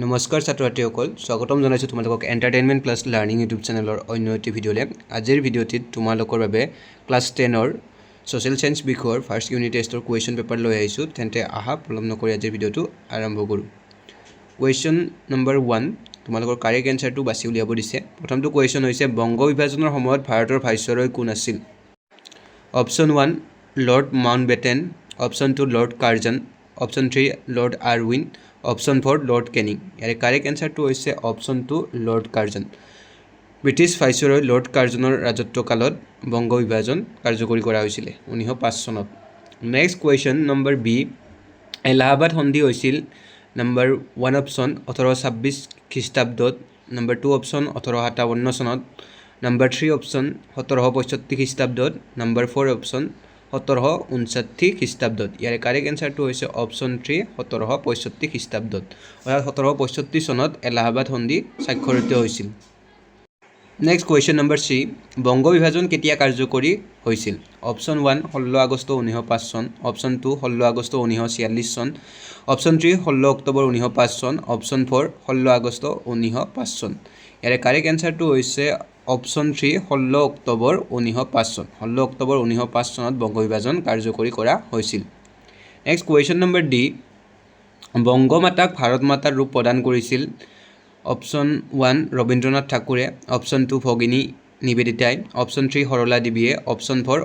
নমস্কাৰ ছাত্ৰ ছাত্ৰীসকল স্বাগতম জনাইছোঁ তোমালোকক এণ্টাৰটেইনমেণ্ট প্লাছ লাৰ্ণিং ইউটিউব চেনেলৰ অন্য এটি ভিডিঅ'লৈ আজিৰ ভিডিঅ'টিত তোমালোকৰ বাবে ক্লাছ 10ৰ ছ'চিয়েল সায়েন্স বিষয়ৰ ফাৰ্ষ্ট ইউনিট টেষ্টৰ কুৱেশ্যন পেপাৰ লৈ আহিছোঁ তেন্তে আহা পলম নকৰি আজিৰ ভিডিঅ'টো আৰম্ভ কৰোঁ কুৱেশ্যন নম্বৰ 1 তোমালোকৰ কাৰেক্ট এনসাৰটো বাছি উলিয়াব দিছে প্ৰথমটো কুৱেশ্যন হৈছে বংগ বিভাজনৰ সময়ত ভাৰতৰ ভাইসৰয় কোন আছিল option 1 lord Mountbatten option 2 lord Curzon option 3 lord Irwin option 4 lord Canning ইয়াৰে কাৰেক্ট এনসাৰটো হৈছে option 2 lord Curzon British viceroy lord কাৰ্জনৰ ৰাজত্বকালত বংগ বিভাজন কাৰ্যকৰী কৰা হৈছিল 1905 চনত next question number B Allahabad সন্ধি হৈছিল নম্বৰ 1 অপশ্যন 1826 খ্ৰীষ্টাব্দত নম্বৰ 2 অপশ্যন 1857 চনত নম্বৰ 3 অপশ্যন 1765 খ্ৰীষ্টাব্দত নম্বৰ 4 অপশ্যন 1759 খ্ৰীষ্টাব্দত ইয়াৰে কাৰেক্ট এনসাৰটো হৈছে অপশ্যন 3 1765 খ্ৰীষ্টাব্দত অৰ্থাৎ 1765 চনত এলাহাবাদ সন্ধি স্বাক্ষৰিত হৈছিল next question number C Banga বিভাজন কেতিয়া কাৰ্যকৰী হৈছিল অপশ্যন 1 16 আগষ্ট 1905 চন অপশ্যন 2 16 আগষ্ট 1946 চন অপশ্যন 3 16 অক্টোবৰ 1905 চন অপশ্যন 4 16 আগষ্ট 1905 চন ইয়াৰে কাৰেক্ট এনসাৰটো হৈছে অপশ্যন 3 16 অক্টোবৰ 1905 চন 16 অক্টোবৰ 1905 চনত বংগ বিভাজন কাৰ্যকৰী কৰা হৈছিল নেক্সট কুৱেশ্যন নম্বৰ ডি বংগমাতাক ভাৰত মাতাৰ ৰূপ প্ৰদান কৰিছিল অপশ্যন 1 ৰবীন্দ্ৰনাথ ঠাকুৰে অপশ্যন 2 ভগিনী নিবেদিতাই অপশ্যন 3 সৰলা দেৱীয়ে অপশ্যন 4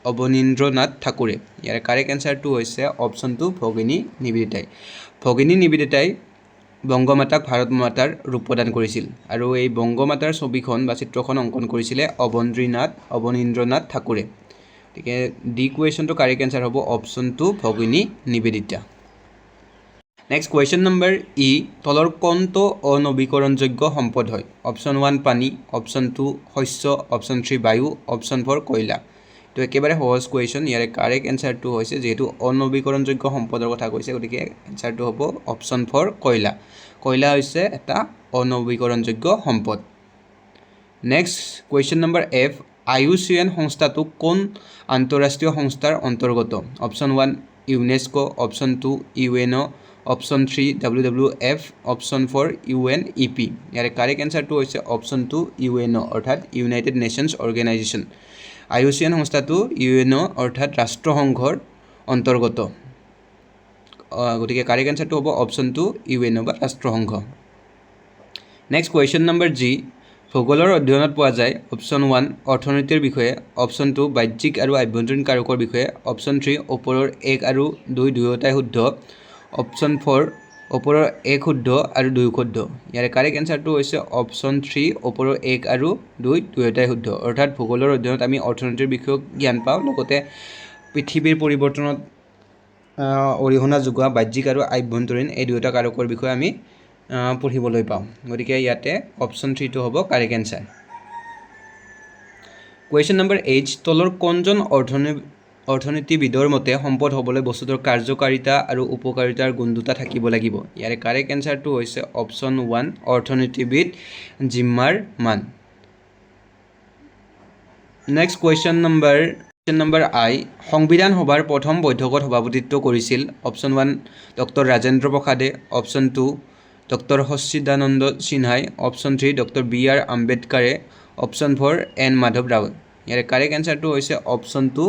অৱনীন্দ্ৰনাথ ঠাকুৰে ইয়াৰ কাৰেক্ট এনসাৰটো হৈছে অপশ্যন 2 ভগিনী নিবেদিতাই বংগমাতাক ভাৰত মাতাৰ ৰূপ প্ৰদান কৰিছিল আৰু এই বংগমাতাৰ ছবিখন বা চিত্ৰখন অংকন কৰিছিলে অৱনীন্দ্ৰনাথ ঠাকুৰে গতিকে ডি কুৱেশ্যনটো কাৰেক্ট এনসাৰ হ'ব অপশ্যন 2 ভগিনী নিবেদিতা নেক্সট কুৱেশ্যন নম্বৰ ই তলৰ কোনটো অনবীকৰণযোগ্য সম্পদ হয় অপশ্যন 1 পানী অপশ্যন 2 শস্য অপশ্যন 3 বায়ু অপশ্যন 4 কয়লা তো একেবাৰে সহজ কুৱেশ্যন ইয়াৰে কাৰেক্ট এনসাৰটো হৈছে যেহেতু অনবীকৰণযোগ্য সম্পদৰ কথা কৈছে গতিকে এনসাৰটো হ'ব অপশ্যন 4 কয়লা হৈছে এটা অনবীকৰণযোগ্য সম্পদ next question number F IUCN সংস্থাটো কোন আন্তঃৰাষ্ট্ৰীয় সংস্থাৰ অন্তৰ্গত option 1 UNESCO option 2 UNO option 3 WWF option 4 UNEP ইয়াৰে কাৰেক্ট এনসাৰটো হৈছে অপশ্যন 2 UNO অৰ্থাৎ United nations organisation IUCN সংস্থাটো UNO অৰ্থাৎ ৰাষ্ট্ৰসংঘৰ অন্তৰ্গত গতিকে কাৰেক্ট এনসাৰটো হ'ব অপশ্যন 2 UNO বা ৰাষ্ট্ৰসংঘ নেক্সট কুৱেশ্যন নম্বৰ জি ভূগোলৰ অধ্যয়নত পোৱা যায় অপশ্যন 1 অৰ্থনীতিৰ বিষয়ে অপশ্যন 2 বাহ্যিক আৰু আভ্যন্তৰীণ কাৰকৰ বিষয়ে অপশ্যন 3 ওপৰৰ 1 আৰু 2 দুয়োটাই শুদ্ধ অপশ্যন 4 ওপৰৰ 1 শুদ্ধ আৰু 2 শুদ্ধ ইয়াৰে কাৰেক্ট এনসাৰটো হৈছে অপশ্যন 3 ওপৰৰ 1 আৰু 2 দুয়োটাই শুদ্ধ অৰ্থাৎ ভূগোলৰ অধ্যয়নত আমি অৰ্থনীতিৰ বিষয়ে জ্ঞান পাওঁ লগতে পৃথিৱীৰ পৰিৱৰ্তনত অৰিহণা যোগোৱা বাহ্যিক আৰু আভ্যন্তৰীণ এই দুয়োটা কাৰকৰ বিষয়ে আমি পঢ়িবলৈ পাওঁ গতিকে ইয়াতে অপশ্যন 3টো হ'ব correct answer question number H তলৰ কোনজন অৰ্থনীতিবিদৰ মতে সম্পদ হ'বলৈ বস্তুটোৰ কাৰ্যকাৰিতা আৰু উপকাৰিতাৰ গুণ দুটা থাকিব লাগিব ইয়াৰে কাৰেক্ট এনসাৰটো হৈছে অপশ্যন 1 অৰ্থনীতিবিদ জিম্মাৰমান নেক্সট কুৱেশ্যন নম্বৰ আই সংবিধান সভাৰ প্ৰথম বৈঠকত সভাপতিত্ব কৰিছিল অপশ্যন 1 ডক্টৰ ৰাজেন্দ্ৰ প্ৰসাদে অপশ্যন 2 ডক্টৰ সচ্চিদানন্দ সিনহাই অপশ্যন 3 ডক্টৰ BR আম্বেদকাৰে অপশ্যন 4 N মাধৱ ৰাও ইয়াৰে কাৰেক্ট এনসাৰটো হৈছে অপশ্যন 2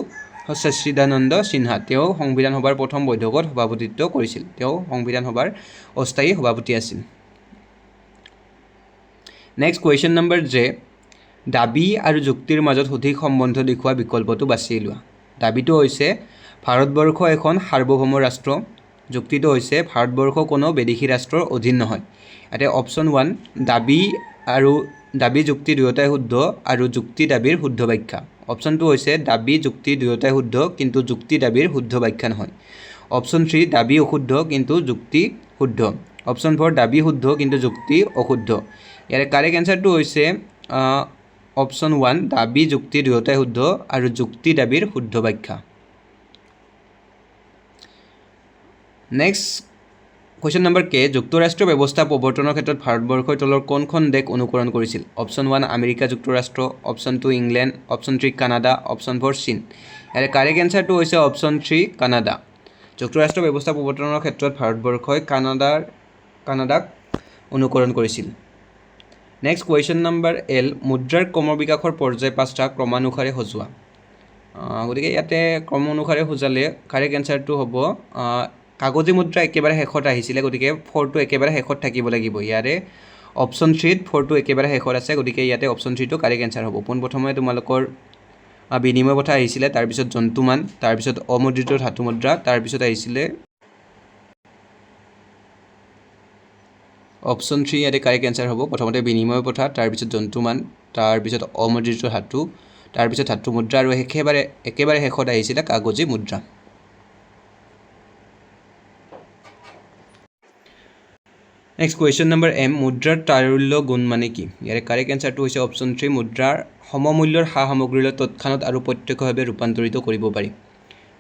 সচ্চিদানন্দ সিনহা তেওঁ সংবিধান সভাৰ প্ৰথম বৈঠকত সভাপতিত্ব কৰিছিল তেওঁ সংবিধান সভাৰ অস্থায়ী সভাপতি আছিল নেক্সট কুৱেশ্যন নম্বৰ জে দাবী আৰু যুক্তিৰ মাজত সঠিক সম্বন্ধ দেখুওৱা বিকল্পটো বাছি লোৱা দাবীটো হৈছে ভাৰতবৰ্ষ এখন সাৰ্বভৌম ৰাষ্ট্ৰ যুক্তিটো হৈছে ভাৰতবৰ্ষ কোনো বিদেশী ৰাষ্ট্ৰৰ অধীন নহয় ইয়াতে অপশ্যন 1 দাবী যুক্তি দুয়োটাই শুদ্ধ আৰু যুক্তি দাবীৰ শুদ্ধ ব্যাখ্যা অপশ্যন 2 হৈছে দাবী যুক্তি দুয়োটাই শুদ্ধ কিন্তু যুক্তি দাবীৰ শুদ্ধ ব্যাখ্যা নহয় অপশ্যন 3 দাবী অশুদ্ধ কিন্তু যুক্তি শুদ্ধ অপশ্যন 4 দাবী শুদ্ধ কিন্তু যুক্তি অশুদ্ধ ইয়াৰে কাৰেক্ট এনসাৰটো হৈছে অপশ্যন 1 দাবী যুক্তি দুয়োটাই শুদ্ধ আৰু যুক্তি দাবীৰ শুদ্ধ ব্যাখ্যা নেক্সট কুৱেশ্যন নম্বৰ কে যুক্তৰাষ্ট্ৰীয় ব্যৱস্থা প্ৰৱৰ্তনৰ ক্ষেত্ৰত ভাৰতবৰ্ষৰ তলৰ কোনখন দেশ অনুকৰণ কৰিছিল অপশ্যন 1 আমেৰিকা যুক্তৰাষ্ট্ৰ option 2 England option 3 Canada option 4 চীন ইয়াৰে কাৰেক্ট এনসাৰটো হৈছে অপশ্যন 3 কানাডা যুক্তৰাষ্ট্ৰীয় ব্যৱস্থা প্ৰৱৰ্তনৰ ক্ষেত্ৰত ভাৰতবৰ্ষই কানাডাক অনুকৰণ কৰিছিল নেক্সট কুৱেশ্যন নম্বৰ এল মুদ্ৰাৰ ক্ৰমবিকাশৰ পৰ্যায় 5টা ক্ৰমানুসাৰে সজোৱা গতিকে ইয়াতে ক্ৰম অনুসাৰে সজালে কাৰেক্ট এনচাৰটো হ'ব কাগজী মুদ্ৰা একেবাৰে শেষত আহিছিলে গতিকে 4টো একেবাৰে শেষত থাকিব লাগিব ইয়াৰে অপশ্যন 3ত 4টো একেবাৰে শেষত আছে গতিকে ইয়াতে অপশ্যন 3টো কাৰেক্ট এনচাৰ হ'ব পোনপ্ৰথমে তোমালোকৰ বিনিময় প্ৰথা আহিছিলে তাৰপিছত জন্তুমান তাৰপিছত অমুদ্ৰিত ধাতু মুদ্ৰা তাৰপিছত আহিছিলে অপশ্যন 3 ইয়াতে কাৰেক্ট এনচাৰ হ'ব প্ৰথমতে বিনিময় প্ৰথা তাৰপিছত জন্তুমান তাৰপিছত অমুদ্ৰিত ধাতু তাৰপিছত ধাতু মুদ্ৰা আৰু একেবাৰে শেষত আহিছিলে কাগজী মুদ্ৰা নেক্সট কুৱেশ্যন নম্বৰ এম মুদ্ৰাৰ তাৰুল্য গুণ মানে কি ইয়াৰে কাৰেক্ট এনচাৰটো হৈছে অপশ্যন 3 মুদ্ৰাৰ সমমূল্যৰ সা সামগ্ৰীলৈ তৎক্ষণাত আৰু প্ৰত্যক্ষভাৱে ৰূপান্তৰিত কৰিব পাৰি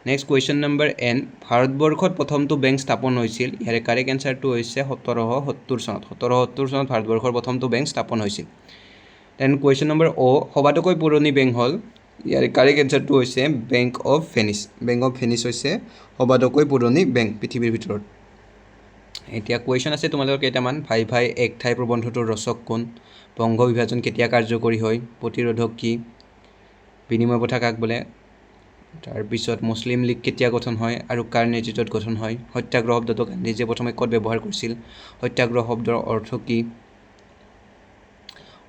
নেক্সট কুৱেশ্যন নম্বৰ এন ভাৰতবৰ্ষত প্ৰথমটো বেংক স্থাপন হৈছিল ইয়াৰে কাৰেক্ট এনচাৰটো হৈছে 1770 চনত ভাৰতবৰ্ষৰ প্ৰথমটো বেংক স্থাপন হৈছিল দেন কুৱেশ্যন নম্বৰ অ সবাতোকৈ পুৰণি বেংক হ'ল ইয়াৰে কাৰেক্ট এনচাৰটো হৈছে বেংক অফ ভেনিছ হৈছে সবাতোকৈ পুৰণি বেংক পৃথিৱীৰ ভিতৰত এতিয়া কুৱেশ্যন আছে তোমালোকৰ কেইটামান ভাই এক ঠাই প্ৰবন্ধটোৰ ৰচক কোন বংগ বিভাজন কেতিয়া কাৰ্যকৰী হয় প্ৰতিৰোধক কি বিনিময় প্ৰথা কাক বোলে তাৰপিছত মুছলিম লীগ কেতিয়া গঠন হয় আৰু কাৰ নেতৃত্বত গঠন হয় সত্যাগ্ৰহ শব্দটো গান্ধীজীয়ে প্ৰথমে ক'ত ব্যৱহাৰ কৰিছিল সত্যাগ্ৰহ শব্দৰ অৰ্থ কি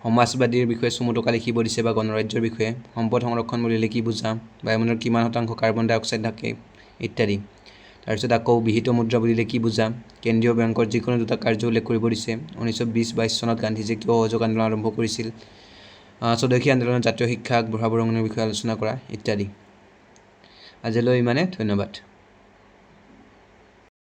সমাজবাদীৰ বিষয়ে চমুটোকা লিখিব দিছে বা গণৰাজ্যৰ বিষয়ে সম্পদ সংৰক্ষণ বুলিলে কি বুজা বায়ুমণ্ডলত কিমান শতাংশ কাৰ্বন ডাই অক্সাইড থাকে ইত্যাদি তাৰপিছত আকৌ বিহিত মুদ্ৰা বুলিলে কি বুজা কেন্দ্ৰীয় বেংকৰ যিকোনো দুটা কাৰ্য উল্লেখ কৰিব দিছে 1920-22 চনত গান্ধীজীয়ে কিয় অসহযোগ আন্দোলন আৰম্ভ কৰিছিল স্বদেশী আন্দোলনত জাতীয় শিক্ষা আগবঢ়াবৰ বিষয়ে আলোচনা কৰা ইত্যাদি আজিলৈ ইমানে ধন্যবাদ